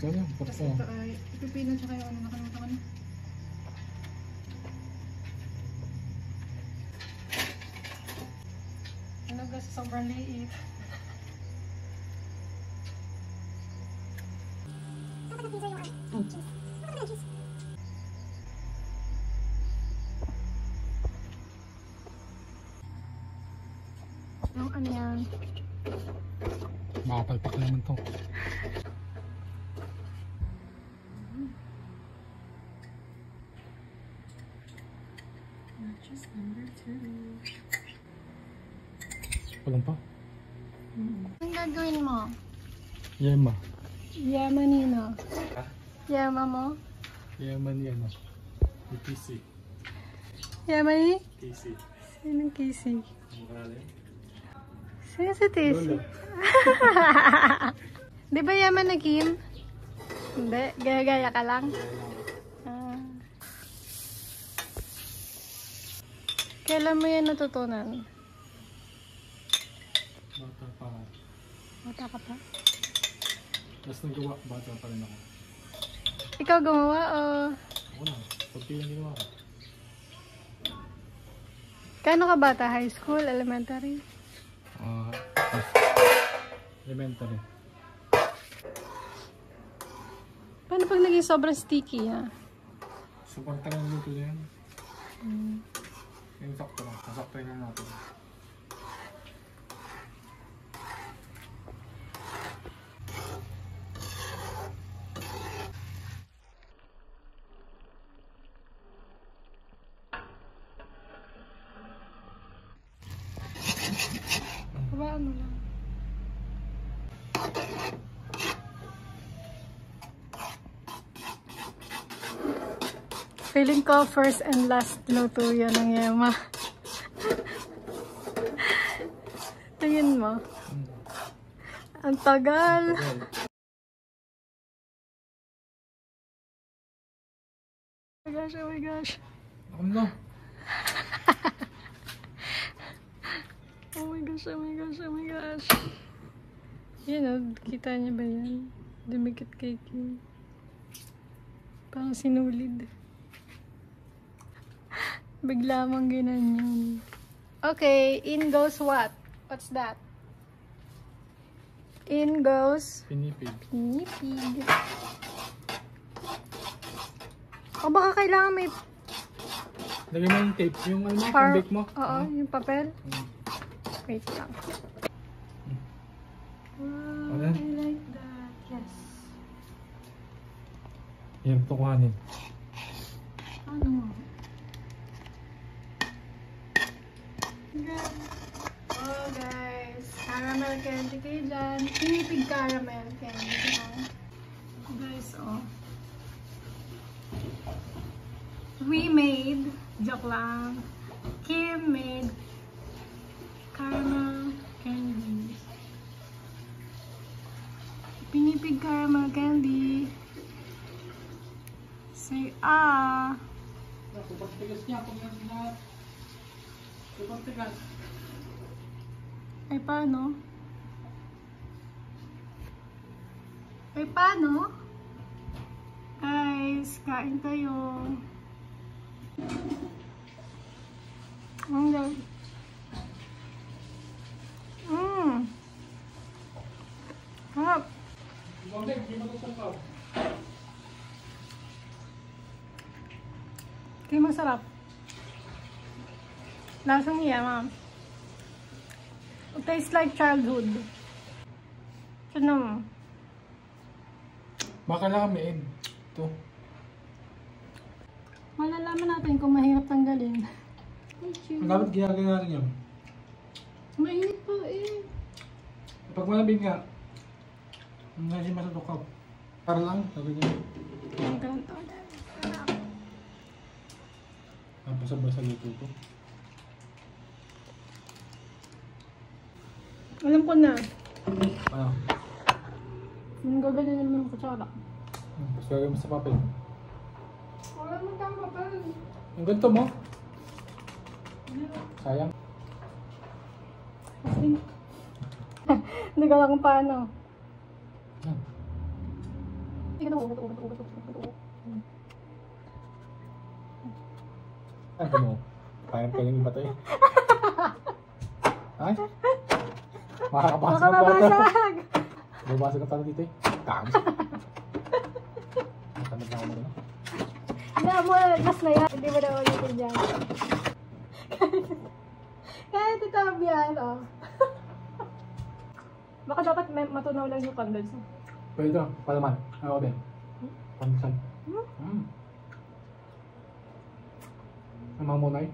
Ito lang, Tapos pursa. ito ay pipino tsaka yung ano, nakalimutan ko na. Ano guys, sobrang liit. Yung ano yan? Makapalpak naman to. Mattress number 2. Walang pa. Anong gagawin mo? Yema. Yama nino. Ha? Yama mo? Yema ni ano? Ni PC. Yama ni? PC. Sinong Casey? Ang pangalan? Sino si Casey? Lolo. Di ba yaman na Kim? Hindi, gaya-gaya ka lang. Ah. Kailan mo yan natutunan? Bata pa. Bata ka pa? Mas nagawa, bata pa rin ako. Ikaw gumawa o? Ako na, pagti lang ginawa ko. Kano ka bata? High school? Elementary? Elementary. Paano pag naging sobrang sticky ha? So, pag talang luto na yan. Yung sakto lang. Nasakto na natin. Kabaan mo lang. Feeling ko first and last luto yan ng Yema. Tingin mo. Ang tagal. Oh my gosh, oh my gosh. Ako na. Oh my gosh, oh my gosh, oh my gosh. Yan o, kita niya ba yan? Dumikit kay Kim. Parang sinulid. Bigla mong ginanyan. Okay, in goes what? What's that? In goes Pinipig. pinipig. O baka kailangan may Lagyan mo yung tape. Yung ano mo, pang-bake mo. Oo, yung papel. Wait lang. Wow, Ano? I like that. Yes. Yan, tukuhanin. Ano mo? Oh guys, caramel candy kayo dyan. Pinipig caramel candy. Oh. Guys, oh. We made, joke lang, Kim made caramel candy. Pinipig caramel candy. Say ah. Kupag-tigas niya. Kupag-tigas. Ay paano? Ay paano? Guys, kain tayo. Ang gawin. Harap. Kaya masarap. Lasang niya, ma'am. It tastes like childhood. Ano mo? Baka lang kami egg. Ito. Malalaman natin kung mahirap tanggalin. Ang dapat ginagawa rin yun. Mainit po eh. Pag malabing nga, hindi matutukaw. Para lang, sabi niya. Ang ganito. Ang basa-basa luto to. Alam ko na. Ano? Yung gaganyan naman ng kutsara. Tapos gagawin mo sa papel. Wala mo kang papel. Yung ganito mo. Sayang. Hindi ko alam kung paano. Yan. tingnan mo, ugat. Ano mo? Parang kanyang iba to eh. Ay? Makakabasag Baka ang plato. mabasag! Babasag ang plato dito eh. Kams. Matamad na ako mo. Hindi mo, mas na yan. Hindi mo na ulitin dyan. Kaya titabi yan, oh. Baka dapat matunaw lang yung candles. Pwede ito, palaman. Ano din? Pandesal. Ang mga munay.